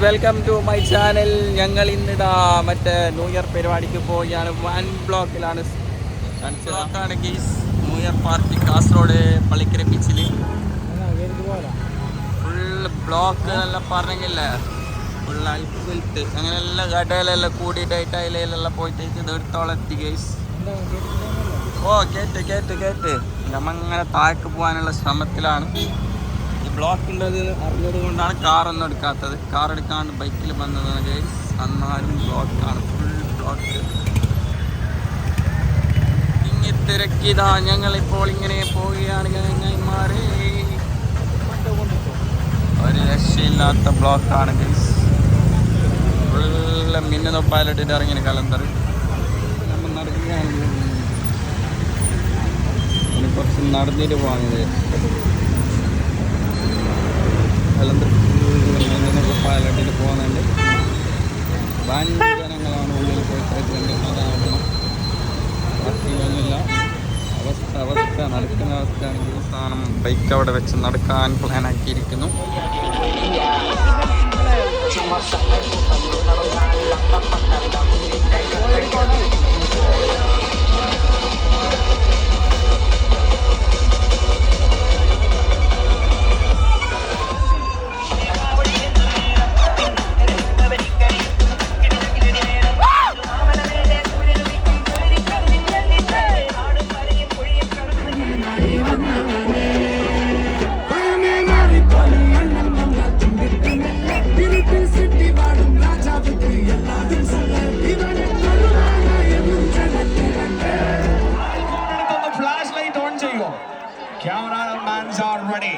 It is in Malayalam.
Welcome to my channel. ഞങ്ങൾ ഇന്നിതാ മറ്റേ ന്യൂ ഇയർ പരിപാടിക്ക് പോവുകയാണ്. വൻ ബ്ലോക്കിലാണ്. New year party Kasaragod Pallikkara ബീച്ചിൽ ഫുള്ള് ബ്ലോക്ക് എന്നെല്ലാം പറഞ്ഞില്ലേ. ഫുൾ അൽഫിൽട്ട് അങ്ങനെയെല്ലാം കടയിലെല്ലാം കൂടിയിട്ടായിട്ട് അതിലെല്ലാം പോയിട്ട് ഇത് എടുത്തോളം എത്തി ഗൈസ്. കേട്ട് നമ്മങ്ങനെ താഴേക്ക് പോകാനുള്ള ശ്രമത്തിലാണ്. ഈ ബ്ലോക്ക് ഉള്ളത് അറിഞ്ഞത് കൊണ്ടാണ് കാറൊന്നും എടുക്കാത്തത്. കാർ എടുക്കാണ്ട് ബൈക്കിൽ വന്നതാണ് ഗൈസ്. അന്നാലും ബ്ലോക്കാണ്, ഫുൾ ബ്ലോക്ക്. ഇങ്ങനെ തിരക്കിതാ ഞങ്ങളിപ്പോൾ ഇങ്ങനെ പോവുകയാണ്. ചങ്ങായിമാരെ ഒരു രക്ഷയില്ലാത്ത ബ്ലോക്കാണ് ഗൈസ്. ഫുള്ള് മിന്നുന്ന പൈലറ്റിട്ട് ഇറങ്ങിയ കലന്തർ നമ്മൾ നടക്കുകയാണ്. കുറച്ച് നടന്നിട്ട് പോകുന്നത് പാലട്ടിട്ട് പോകുന്നുണ്ട്. വൻ ജനങ്ങളാണ് ഉള്ളിൽ പോയി തിരക്കുന്നുണ്ട്. അതാവണം ബാക്കിയൊന്നുമില്ല. അവസ്ഥ നടക്കുന്ന അവസ്ഥയാണെങ്കിൽ സാധനം ബൈക്ക് അവിടെ വെച്ച് നടക്കാൻ plan ആക്കിയിരിക്കുന്നു. Camera mans are ready.